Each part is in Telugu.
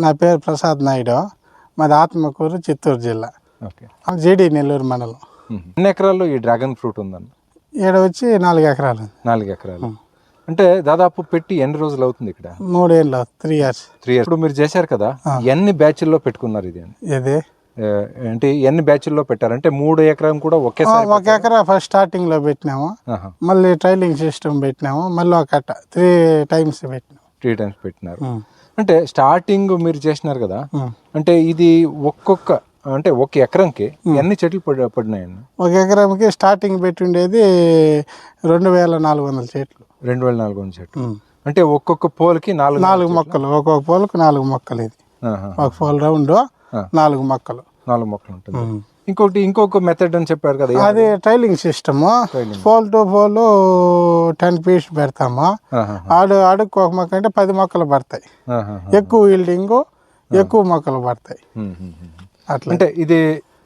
నా పేరు ప్రసాద్ నాయుడు, మాది ఆత్మకూరు, చిత్తూరు జిల్లా. ఓకే. జీడి నెల్లూరు మండలం. ఎన్ని ఎకరాల్లో ఈ డ్రాగన్ ఫ్రూట్ ఉందన్న? ఈడ వచ్చి 4 ఎకరాలు. 4 ఎకరాలు. అంటే దాదాపు పెట్టి ఎన్ని రోజులు అవుతుంది ఇక్కడ? 3 ఏళ్ళు, 3 years. 3 years. ఇప్పుడు మీరు చేశారు కదా, ఎన్ని బ్యాచ్ల్లో పెట్టుకున్నారు ఇది? ఇది అంటే ఎన్ని బ్యాచ్ల్లో పెట్టారంటే 3 ఎకరం కూడా ఒకేసారి? 1 ఎకరా ఫస్ట్ స్టార్టింగ్ లో పెట్టినాము, మళ్ళీ ట్రైలింగ్ సిస్టమ్ పెట్టినాము, మళ్ళీ ఒక 3 times పెట్టినాము. 3 times పెట్టినారు. అంటే స్టార్టింగ్ మీరు చేసినారు కదా, అంటే ఇది ఒక ఎకరంకి ఎన్ని చెట్లు పడినాయండి? 1 ఎకరంకి స్టార్టింగ్ పెట్టిండేది 2400 చెట్లు. 2400 చెట్లు. అంటే ఒక్కొక్క పోల్కి 4 మొక్కలు, ఒక్కొక్క పోల్కి 4 మొక్కలు. ఇది ఒక పోల్ రౌండ్ 4 మొక్కలు. 4 మొక్కలు ఉంటుంది. ఇంకొక మెథడ్ అని చెప్పారు కదా, అది trailing system. Pole to pole 10 feet పెడతాము. అడుగు ఒక మొక్క అంటే 10 మొక్కలు పడతాయి. ఎక్కువ ఈల్డింగ్, ఎక్కువ మొక్కలు పడతాయి. అట్లా. అంటే ఇది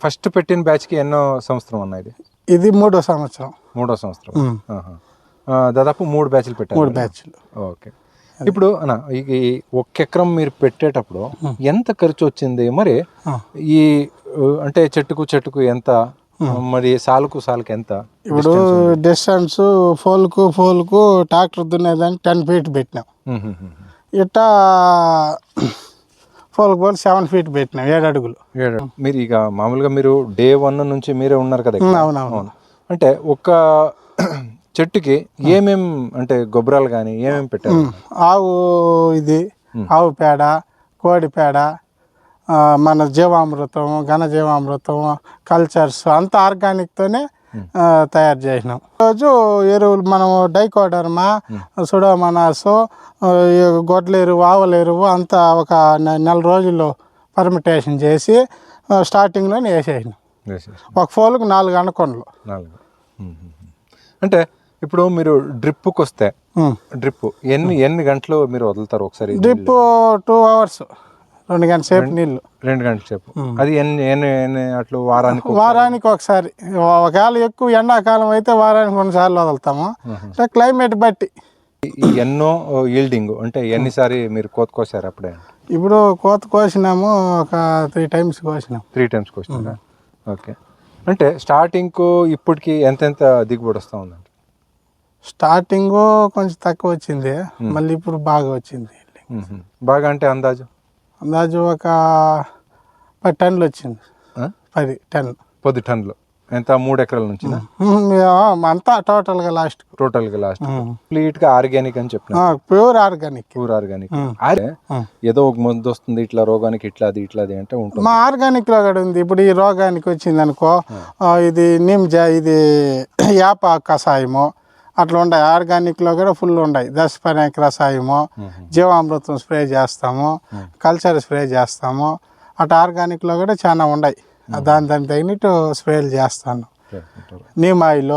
ఫస్ట్ పెట్టిన బ్యాచ్ కి ఎన్నో సంవత్సరం అన్నది? ఇది 3వ సంవత్సరం. 3వ సంవత్సరం. దాదాపు 3 బ్యాచ్లు పెట్టారు. 3 బ్యాచ్లు. ఓకే. ఇప్పుడు ఈ 1 ఎకరం మీరు పెట్టేటప్పుడు ఎంత ఖర్చు వచ్చింది మరి? ఈ అంటే చెట్టుకు ఎంత, మరి సాలుకు ఎంత? ఇప్పుడు డిస్టెన్స్ పోల్కు ట్రాక్టర్ దున్నేదానికి 10 feet పెట్టినాం. ఇట్టా పోల్కు 7 feet పెట్టినాం, 7 అడుగులు. మీరు ఇక మామూలుగా మీరు Day 1 నుంచి మీరే ఉన్నారు కదా? అవునవును. అంటే ఒక చెట్టుకి ఏమేం అంటే గొబ్బరాలు కానీ ఏమేమి పెట్టారు? ఆవు పేడ, కోడి పేడ, మన జీవామృతం, ఘనజీవామృతం, కల్చర్స్ అంతా ఆర్గానిక్తోనే తయారు చేసినాం. రోజు ఎరువులు మనం డైకోడర్మా, సుడోమోనాస్, గొడ్ల ఎరువు, ఆవుల ఎరువు అంతా ఒక 4 రోజుల్లో పర్మిటేషన్ చేసి స్టార్టింగ్లోనే వేసేసినాం. ఒక పోలుకు 4 అనకొండలు. అంటే ఇప్పుడు మీరు డ్రిప్కి వస్తే డ్రిప్ ఎన్ని గంటలు మీరు వదులుతారు ఒకసారి? డ్రిప్ 2 hours, 2 గంటల సేపు నీళ్ళు. 2 గంటల సేపు. అది ఎన్ని అట్లు వారానికి ఒకసారి. ఒకవేళ ఎక్కువ ఎండాకాలం అయితే వారానికి 2 సార్లు వదులుతాము, క్లైమేట్ బట్టి. ఎన్నో ఈల్డింగ్ అంటే ఎన్నిసారి మీరు కోత కోసారు అప్పుడే? ఇప్పుడు కోత కోసినాము, ఒక 3 times కోసినాం. 3 times కోసినా. ఓకే. అంటే స్టార్టింగ్కు ఇప్పటికి ఎంత దిగుబడి వస్తూ ఉందండి? స్టార్టింగ్ కొంచెం తక్కువ వచ్చింది, మళ్ళీ ఇప్పుడు బాగా వచ్చింది. బాగా అంటే అందాజు ఒక 10 టన్నులు వచ్చింది. 10 టన్నులు. ఎంత? 3 ఎకరాల నుంచి అంతా టోటల్గా లాస్ట్ కంప్లీట్ గా ఆర్గానిక్ అని చెప్పిన? Pure organic. ఏదో ఒక మందు వస్తుంది ఇట్లా రోగానికి, ఇట్లాది అంటే ఉంటుంది. మా ఆర్గానిక్ లో కూడా ఉంది. ఇప్పుడు ఈ రోగానికి వచ్చింది అనుకో, ఇది ఇది యాప కషాయము అట్లా ఉన్నాయి. ఆర్గానిక్ లో కూడా ఫుల్ ఉన్నాయి. దశపర్యాక రసాయము, జీవామృతం స్ప్రే చేస్తాము, కల్చర్ స్ప్రే చేస్తాము. అటు ఆర్గానిక్ లో కూడా చాలా ఉన్నాయి. దానికి తగినట్టు స్ప్రేలు చేస్తాను. నీమ్ ఆయిల్,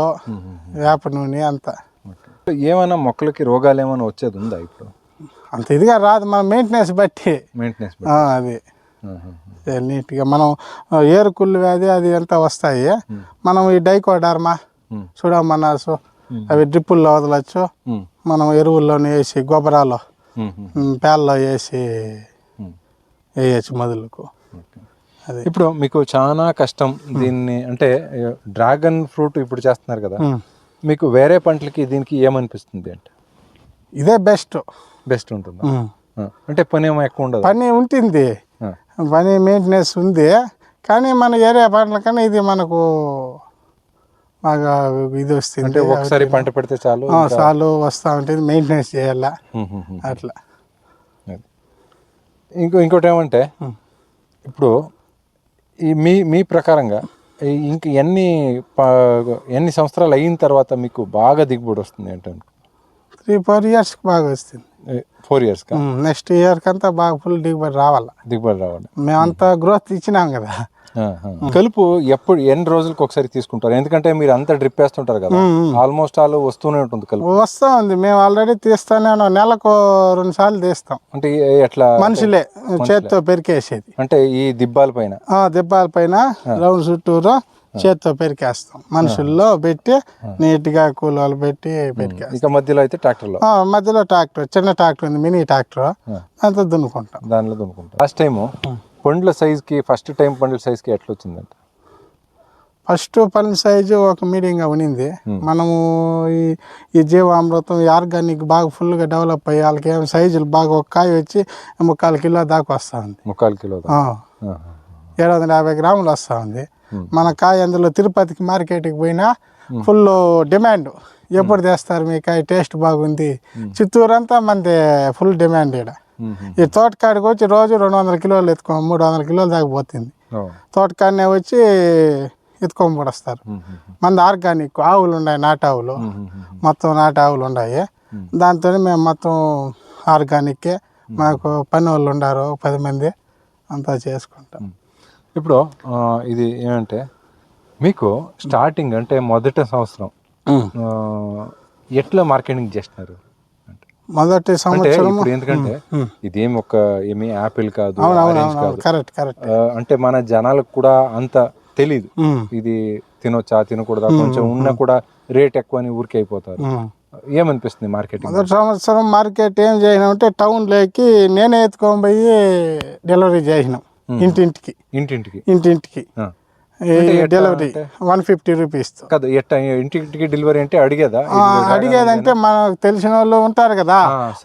వేప నూనె అంతా. ఏమైనా మొక్కలకి రోగాలు ఏమైనా వచ్చేది ఉందా ఇప్పుడు? అంత ఇదిగా రాదు, మన మెయింటెనెన్స్ బట్టి. అది నీట్గా మనం ఏరుకుళ్ళు వ్యాధి అది ఎంత వస్తాయి. మనం ఈ డైకోడర్మా, సుడోమోనాస్ అవి డ్రిప్పుల్లో వదలచ్చు. మనం ఎరువుల్లోనే వేసి, గొబ్బరాలు పేల్లో వేసి వేయచ్చు మొదలకు. ఇప్పుడు మీకు చాలా కష్టం దీన్ని, అంటే డ్రాగన్ ఫ్రూట్ ఇప్పుడు చేస్తున్నారు కదా, మీకు వేరే పంటలకి దీనికి ఏమనిపిస్తుంది? అంటే ఇదే బెస్ట్ ఉంటుంది. అంటే పని ఏమో ఎక్కువ ఉండదు? పని ఉంటుంది, పని మెయింటెనెన్స్ ఉంది. కానీ మన ఏరియా పంటల కన్నా ఇది మనకు బాగా ఇది వస్తుంది. అంటే ఒకసారి పంట పెడితే చాలు వస్తూ ఉంటుంది, మెయింటెనెన్స్ చేయాలా అట్లా. ఇంకోటి ఏమంటే ఇప్పుడు ఈ మీ ప్రకారంగా ఇంక ఎన్ని సంవత్సరాలు అయిన తర్వాత మీకు బాగా దిగుబడి వస్తుంది అంటే? 3-4 years బాగా వస్తుంది. 4 years? నెక్స్ట్ ఇయర్ కంతా బాగా ఫుల్ దిగుబడి రావాలి. మేమంతా గ్రోత్ ఇచ్చినాం కదా. కలుపు ఎన్ని రోజులకు ఒకసారి తీసుకుంటారు? ఎందుకంటే మీరు అంతా డ్రిప్ వేస్తుంటారు కదా, ఆల్మోస్ట్ ఆల్ వస్తూనే ఉంటుంది కలుపు. వస్తూ ఉంది, మేము ఆల్రెడీ తీస్తానే నెలకు 2 సార్లు తీస్తాం. అంటే ఎట్లా? మనుషులే చేతితో పెరికేసేది. అంటే ఈ దిబ్బాల పైన రౌండ్ చుట్టూరు చేత్తో పెరికేస్తాం, మనుషుల్లో పెట్టి నీట్గా కూలోళ్ళు పెట్టి పెరికేస్తాం. ఇక మధ్యలో అయితే ట్రాక్టర్లో మధ్యలో ట్రాక్టర్, చిన్న ట్రాక్టర్ ఉంది, మినీ ట్రాక్టర్, అంతా దున్నుకుంటాం. దానిలో దున్నుకుంటాం. లాస్ట్ టైము పండ్ల సైజ్కి ఫస్ట్ టైం పండ్ల సైజ్కి ఎట్లా వచ్చిందంట? ఫస్ట్ పండ్ల సైజు ఒక మీడియంగా ఉన్నింది. మనము ఈ జీవామృతం, ఈ ఆర్గానిక్ బాగా ఫుల్గా డెవలప్ అయ్యి వాళ్ళకి ఏం సైజులు బాగా ఒక కాయ వచ్చి 3/4 కిలో దాకా వస్తూ ఉంది. 3/4 కిలో 750 గ్రాములు వస్తూ ఉంది. మన కాయ అందులో తిరుపతికి మార్కెట్కి పోయినా ఫుల్ డిమాండ్. ఎప్పుడు తెస్తారు మీ కాయ, టేస్ట్ బాగుంది. చిత్తూరు అంతా మనది ఫుల్ డిమాండ్. ఇక్కడ ఈ తోటకాడికి వచ్చి రోజు 200 కిలోలు 300 కిలోలు దాకా పోతుంది. తోటకాడనే వచ్చి ఎత్తుకొని పడేస్తారు. మనది ఆర్గానిక్ ఆవులు ఉన్నాయి, నాటావులు, మొత్తం నాటావులు ఉన్నాయి. దాంతో మేము మొత్తం ఆర్గానిక్కే. మాకు పని వాళ్ళు ఉన్నారు 10 మంది, అంతా చేసుకుంటాం. ఇప్పుడు ఇది ఏమంటే మీకు స్టార్టింగ్ అంటే మొదటి సంవత్సరం ఎట్లా మార్కెటింగ్ చేస్తున్నారు? మొదటి సంవత్సరం ఎందుకంటే ఇదేం ఏమి యాపిల్ కాదు, కరెక్ట్ కరెక్ట్. అంటే మన జనాలకు కూడా అంత తెలీదు ఇది తినొచ్చా తినకూడదా, కొంచెం ఉన్నా కూడా రేట్ ఎక్కువ అని ఊరికి అయిపోతారు. ఏమనిపిస్తుంది మార్కెటింగ్? మొదటి సంవత్సరం మార్కెట్ ఏం చేసినామంటే టౌన్లోకి నేనే ఎత్తుకొని పోయి డెలివరీ చేసినాం. ఇంటింటికి డెలివరీ 150 రూపీస్ కదా. ఇంటింటికి డెలివరీ అంటే అడిగేదంటే మనకు తెలిసిన వాళ్ళు ఉంటారు కదా,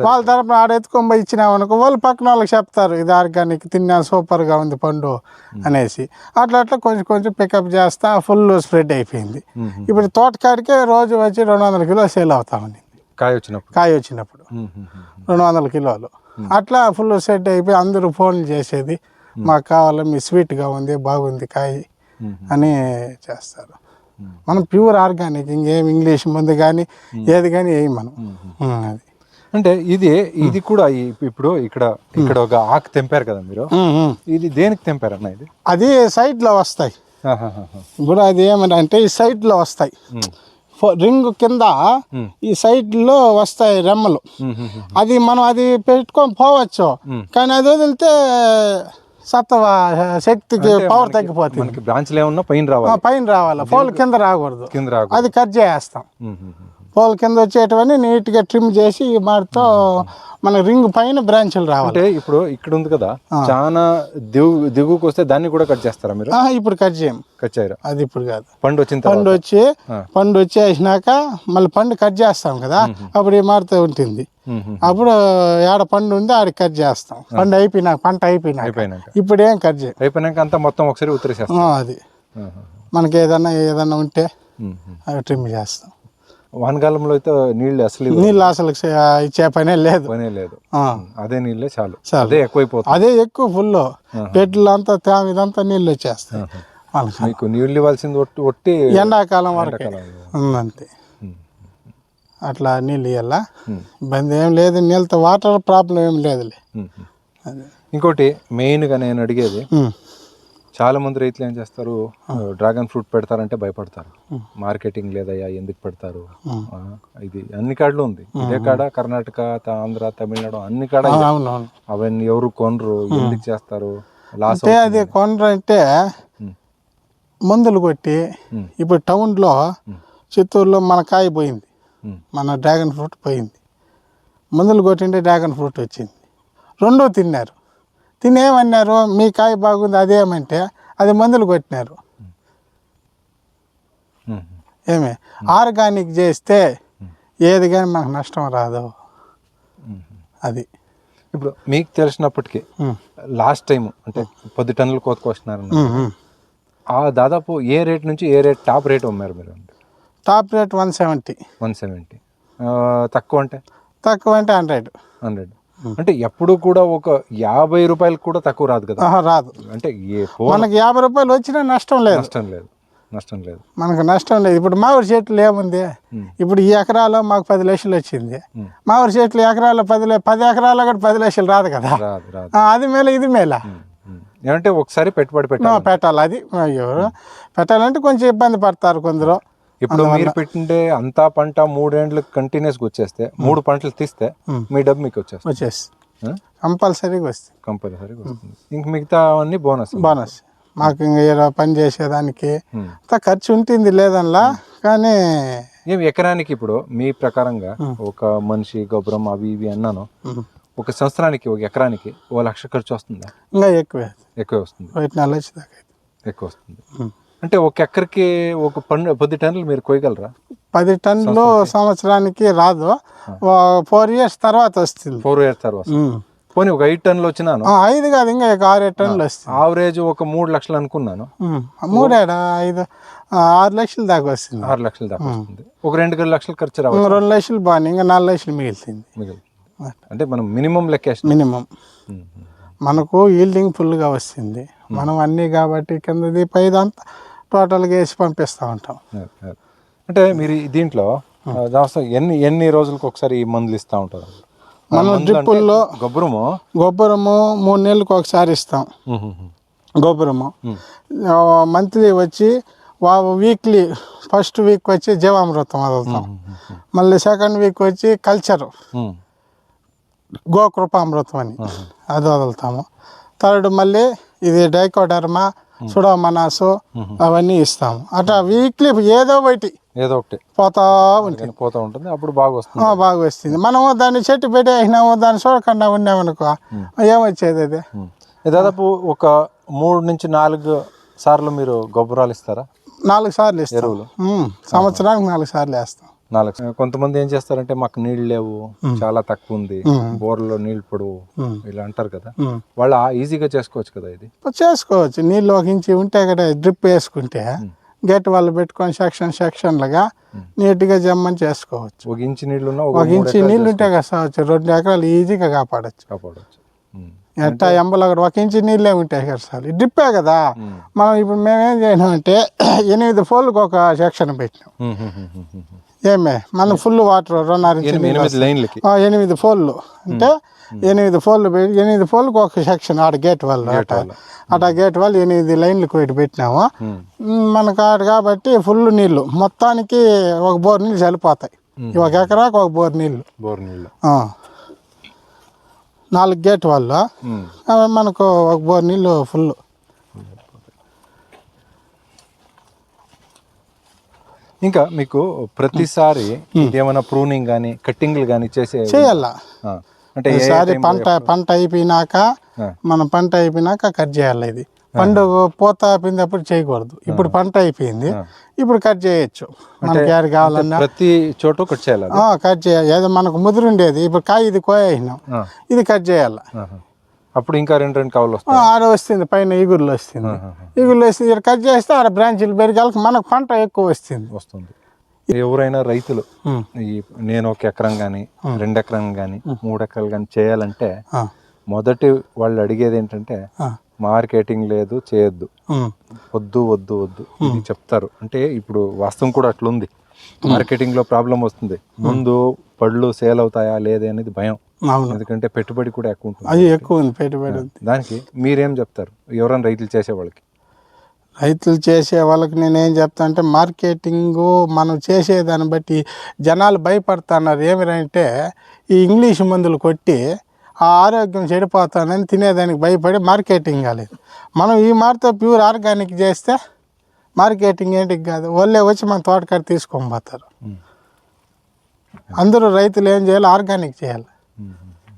వాళ్ళ తరపున ఆడ ఎత్తుకొని పోయి ఇచ్చినామనుకో వాళ్ళు పక్కన వాళ్ళకి చెప్తారు ఇది ఆర్గానిక్, తిన్నా సూపర్గా ఉంది పండు అనేసి. అట్లా కొంచెం పికప్ చేస్తా ఫుల్ స్ప్రెడ్ అయిపోయింది. ఇప్పుడు తోటకాడికే రోజు వచ్చి 200 కిలోలు సేల్ అవుతా ఉంది. కాయ వచ్చినప్పుడు 200 కిలోలు అట్లా ఫుల్ సెట్ అయిపోయి అందరూ ఫోన్లు చేసేది, మాకు కావాలి, మీ స్వీట్గా ఉంది, బాగుంది కాయ అని చేస్తారు. మనం ప్యూర్ ఆర్గానిక్, ఇంకేం ఇంగ్లీష్ మందు కానీ ఏది కానీ వేయం మనం. అది అంటే ఇది కూడా ఇప్పుడు ఇక్కడ ఒక ఆకు తెంపారు కదా మీరు, ఇది దేనికి తెంపారు అన్న? అది సైడ్లో వస్తాయి. ఇప్పుడు అది ఏమంటే ఈ సైడ్లో వస్తాయి, రింగ్ కింద ఈ సైడ్లో వస్తాయి రెమ్మలు. అది మనం అది పెట్టుకొని పోవచ్చు, కానీ అది వదిలితే సత్వ శక్తికి పవర్ తగ్గిపోతుంది. బ్రాంచ్లు ఏమన్నా పైన రావాలి, పోల్ కింద రాకూడదు. అది కట్ చేస్తాం. పోల్ కింద వచ్చేటివన్నీ నీట్గా ట్రిమ్ చేసి మాటతో మన రింగ్ పైన బ్రాంచ్లు రావాలి. అంటే ఇప్పుడు ఇక్కడ ఉంది కదా, చాలా దిగుకు వస్తే దాన్ని కూడా కట్ చేస్తారా మీరు? ఇప్పుడు కట్ చేయం. కట్ చేయరు. అది ఇప్పుడు కాదు, పండు వచ్చేసినాక మళ్ళీ పండు కట్ చేస్తాం కదా, అప్పుడు ఈ మారుతూ ఉంటుంది. అప్పుడు ఏడ పండు ఉందో ఆడికి కట్ చేస్తాం. పంట అయిపోయినాక ఇప్పుడు ఏం కట్ చేయం. అయిపోయినాక అంతా మొత్తం ఒకసారి ఉత్తరేసేస్తాం. అది మనకి ఏదన్నా ఉంటే అవి ట్రిమ్ చేస్తాం. వానకాలంలో అయితే నీళ్ళు అసలు ఇచ్చే పనే లేదు. అదే నీళ్ళే చాలు, అదే ఎక్కువైపోతుంది. అదే ఎక్కువ ఫుల్ బెడ్లు అంతా ఇదంతా నీళ్ళు వచ్చేస్తాయి. మీకు నీళ్ళు ఇవ్వాల్సింది ఒట్టి ఎండాకాలం వరకు అంతే. అట్లా నీళ్ళు ఇవ్వాలా, ఇబ్బంది ఏం లేదు. నీళ్ళతో వాటర్ ప్రాబ్లం ఏం లేదులే. ఇంకోటి మెయిన్గా నేను అడిగేది, చాలా మంది రైతులు ఏం చేస్తారు, డ్రాగన్ ఫ్రూట్ పెడతారంటే భయపడతారు. మార్కెటింగ్ లేదయ్యా, ఎందుకు పెడతారు? ఇది అన్ని కాడలు ఉంది, ఇదే కాడ కర్ణాటక, ఆంధ్ర, తమిళనాడు అన్ని కాడ. అవన్నీ ఎవరు కొనరు, ఎందుకు చేస్తారు? లాస్ అది కొనరు అంటే మందులు కొట్టి. ఇప్పుడు టౌన్లో చిత్తూరులో మన కాయ పోయింది, మన డ్రాగన్ ఫ్రూట్ పోయింది. మందులు కొట్టింటే డ్రాగన్ ఫ్రూట్ వచ్చింది. రెండో తిన్నారు, తినేమన్నారు, మీ కాయ బాగుంది అదేమంటే అది మందులు కొట్టినారు. ఆర్గానిక్ చేస్తే ఏది కానీ మనకు నష్టం రాదు. అది ఇప్పుడు మీకు తెలిసినప్పటికీ లాస్ట్ టైం అంటే 10 టన్నులు కోసుకొస్తున్నారు. దాదాపు ఏ రేట్ నుంచి ఏ రేట్ టాప్ రేట్ అమ్మారు మీరు? Top rate 170. తక్కువ అంటే 100. అంటే ఎప్పుడు కూడా ఒక 50 రూపాయలు కూడా తక్కువ రాదు కదా? రాదు. అంటే మనకి 50 రూపాయలు వచ్చినా నష్టం లేదు. మనకు నష్టం లేదు. ఇప్పుడు మామిడి చెట్లు ఏముంది, ఇప్పుడు ఈ ఎకరాలో మాకు 10 లక్షలు వచ్చింది. మామిడి చెట్లు ఎకరాలో 10 ఎకరాల్లో కూడా 10 లక్షలు రాదు కదా. అది మేల ఇది మేల. ఏమంటే ఒకసారి పెట్టుబడి పెట్టాలి. అది పెట్టాలంటే కొంచెం ఇబ్బంది పడతారు కొందరు. ఇప్పుడు మీరు పెట్టింటే అంతా పంట 3 ఏళ్ళకి కంటిన్యూస్గా వచ్చేస్తే, 3 పంటలు తీస్తే మీ డబ్బు మీకు వచ్చేస్తుంది. కంపల్సరీగా వస్తుంది. ఇంక మిగతా అన్ని బోనస్. మాకు ఇంకా ఈడ పని చేసేదానికి అంత ఖర్చు ఉంటుంది లేదనలా, కానీ ఏమి ఎకరానికి ఇప్పుడు మీ ప్రకారంగా ఒక మనిషి గొబ్బరం అవి ఇవి అన్నాను, ఒక సంవత్సరానికి ఒక ఎకరానికి 1,00,000 ఖర్చు వస్తుందా? ఇంకా ఎక్కువే, ఎక్కువ వస్తుంది, 4 దాకా ఎక్కువ వస్తుంది. అంటే ఒక ఎకరికి ఒక 10 టన్నులు మీరు కోయగలరా? 10 టన్నులు సంవత్సరానికి రాదు, 4 years తర్వాత వస్తుంది. 4 years తర్వాత పోనీ ఒక 5 టన్నులు వచ్చినాను, 5 కాదు ఇంకా 6-7 టన్నులు వస్తుంది. ఆవరేజ్ ఒక 3 లక్షలు అనుకున్నాను, 6 లక్షల దాకా వస్తుంది. 6 లక్షల దాకా వస్తుంది. ఒక 2 లక్షలు ఖర్చు రావాలి, 2 లక్షలు బాగుంది, ఇంకా 4 లక్షలు మిగులుతుంది. అంటే మనం మినిమం లెక్కేస్తాం. మినిమం మనకు ఈల్డింగ్ ఫుల్గా వస్తుంది. మనం అన్నీ కాబట్టి కిందది పైదంతా టోటల్గా వేసి పంపిస్తూ ఉంటాం. అంటే మీరు దీంట్లో ఎన్ని రోజులకు ఒకసారి ఈ మందులు ఇస్తూ ఉంటారు? మనం డ్రిప్పుల్లో గొబ్బరము 3 నెలలకు ఒకసారి ఇస్తాం. గొబ్బరము మంత్లీ వచ్చి వీక్లీ ఫస్ట్ వీక్ వచ్చి జీవామృతం వదులుతాం, మళ్ళీ సెకండ్ వీక్ వచ్చి కల్చరు గోకృపామృతం అని అది వదులుతాము. థర్డ్ మళ్ళీ ఇది డైకోడర్మా, సుడోమనాసు అవన్నీ ఇస్తాము. అట్లా వీక్లీ ఏదో ఒకటి పోతా ఉంటుంది, అప్పుడు బాగా వస్తుంది. బాగా వస్తుంది. మనము దాన్ని చెట్టు పెట్టేసినాము, దాన్ని చూడకుండా ఉన్నామనుకో ఏమొచ్చేది అది. దాదాపు ఒక 3 నుంచి 4 సార్లు మీరు గొబ్బరాలు ఇస్తారా? 4 సార్లు ఇస్తాం, ఎరువులు సంవత్సరానికి 4 సార్లు వేస్తాం. కొంతమంది ఏం చేస్తారంటే మాకు నీళ్ళు లేవు, చాలా తక్కువ ఉంది, బోర్లో నీళ్ళు పడవు ఇలా అంటారు కదా, వాళ్ళు ఈజీగా చేసుకోవచ్చు కదా? ఇది చేసుకోవచ్చు, నీళ్ళు 1 ఇంచు ఉంటే కదా డ్రిప్ వేసుకుంటే గేట్ వాళ్ళు పెట్టుకొని సెక్షన్లుగా నీట్గా జమ్మని చేసుకోవచ్చు. 1 ఇంచు నీళ్ళు 1 ఇంచు నీళ్ళు ఉంటే కావచ్చు 2 ఎకరాలు ఈజీగా కాపాడచ్చు. ఎట్టా ఎంబలో 1 ఇంచు నీళ్ళే ఉంటాయి కదా సార్, డ్రిప్పే కదా. మనం ఇప్పుడు మేమేం చేయనామంటే 8 ఫోర్లకు ఒక సెక్షన్ పెట్టినాం. ఏమే మనం ఫుల్ వాటర్ 2.5 ఇంచు 8 ఫోర్లు అంటే 8 ఫోర్లు పెట్టి 8 ఫోర్లకు ఒక సెక్షన్ ఆడ గేట్ వాళ్ళు అట్లా గేట్ వాళ్ళు 8 లైన్లు పెట్టినాము. మనకు ఆడ కాబట్టి ఫుల్ నీళ్ళు మొత్తానికి ఒక బోర్ నీళ్ళు చల్లిపోతాయి. 1 ఎకరాకు ఒక బోర్ నీళ్ళు 4 గేట్ వాళ్ళు మనకు ఒక బోర్ నీళ్ళు ఫుల్. ఇంకా మీకు ప్రతిసారి ఏమైనా ప్రూనింగ్ కానీ కట్టింగ్లు కానీ చేయాల అంటే ఈసారి పంట అయిపోయినాక మనం పంట అయిపోయినాక కట్ చేయాలి. ఇది పండుగ పోత అయిపోయినప్పుడు చేయకూడదు. ఇప్పుడు పంట అయిపోయింది, ఇప్పుడు కట్ చేయొచ్చు. మనకి ఏది కావాలన్నా ప్రతి చోట కట్ చేయాలి. కట్ చేయాలి. ఏదో మనకు ముదురు ఉండేది ఇప్పుడు కాయ ఇది కోయినాం, ఇది కట్ చేయాలి. అప్పుడు ఇంకా 2 కావులు వస్తాయి, ఆడ వస్తుంది పైన ఈగుర్లు వస్తుంది. ఈగుర్లు వస్తుంది ఇక్కడ కట్ చేస్తే ఆడ బ్రాంచీలు పెరిగాలకి మనకు పంట ఎక్కువ వస్తుంది. ఎవరైనా రైతులు నేను 1 ఎకరం కానీ 2 ఎకరం కానీ 3 ఎకరాలు కానీ చేయాలంటే మొదటి వాళ్ళు అడిగేది ఏంటంటే మార్కెటింగ్ లేదు, చేయొద్దు, వద్దు వద్దు వద్దు ఇది చెప్తారు. అంటే ఇప్పుడు వాస్తవం కూడా అట్లుంది, మార్కెటింగ్ లో ప్రాబ్లం వస్తుంది. ముందు పళ్ళు సేల్ అవుతాయా లేదే అనేది భయం, ఎందుకంటే పెట్టుబడి కూడా ఎక్కువ ఉంటుంది. అది ఎక్కువ ఉంది పెట్టుబడి. దానికి మీరేం చెప్తారు ఎవరైనా రైతులు చేసే వాళ్ళకి? రైతులు చేసే వాళ్ళకి నేనేం చెప్తా అంటే మార్కెటింగు మనం చేసేదాన్ని బట్టి జనాలు భయపడుతున్నారు. ఏమిటంటే ఈ ఇంగ్లీష్ మందులు కొట్టి ఆ ఆరోగ్యం చెడిపోతుందని తినేదానికి భయపడి మార్కెటింగ్ కాలేదు. మనం ఈ మాటతో ప్యూర్ ఆర్గానిక్ చేస్తే మార్కెటింగ్ ఏంటికి కాదు, వాళ్ళే వచ్చి మన తోటకాడ తీసుకొని పోతారు. అందరూ రైతులు ఏం చేయాలి, ఆర్గానిక్ చేయాలి.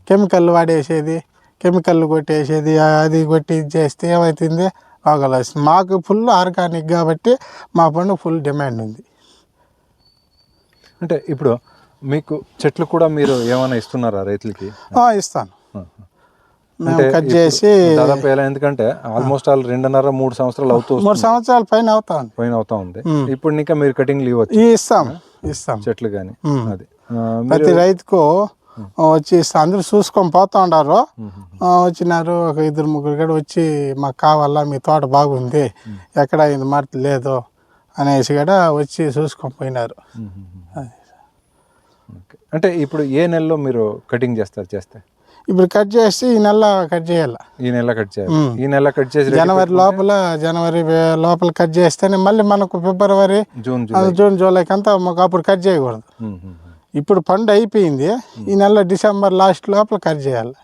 కెమికల్ వాడేసేది, కెమికల్ కొట్టేసేది, అది కొట్టి చేస్తే ఏమవుతుంది, రోగాలు వస్తుంది. మాకు ఫుల్ ఆర్గానిక్ కాబట్టి మా పండు ఫుల్ డిమాండ్ ఉంది. అంటే ఇప్పుడు మీకు చెట్లు కూడా మీరు ఏమైనా ఇస్తున్నారా రైతులకి? ఇస్తాను, కట్ చేసి దాదాపు ఎలా, ఎందుకంటే ఆల్మోస్ట్ 2.5-3 సంవత్సరాలు 3 సంవత్సరాల పైన అవుతా ఉంది. ఇప్పుడు ఇంకా మీరు కటింగ్ ఇవ్వచ్చు, ఇస్తాం చెట్లు కానీ. అది ప్రతి రైతుకు వచ్చి అందరూ చూసుకొని పోతా ఉన్నారు. వచ్చినారు ఒక 2-3 కూడా వచ్చి మాకు కావాలా, మీ తోట బాగుంది, ఎక్కడ ఇది మాట లేదు అనేసి కూడా వచ్చి చూసుకొని పోయినారు. అంటే ఇప్పుడు ఏ నెలలో మీరు కటింగ్ చేస్తే? ఇప్పుడు కట్ చేసి ఈ నెల కట్ చేయాలి. ఈ నెల కట్ చేయాలి. ఈ నెల కట్ చేసి జనవరి లోపల కట్ చేస్తేనే మళ్ళీ మనకు ఫిబ్రవరి, జూన్, జూలైకి అంతా మాకు అప్పుడు కట్ చేయకూడదు. ఇప్పుడు పండు అయిపోయింది, ఈ నెల డిసెంబర్ లాస్ట్ లోపల కట్ చేయాలి.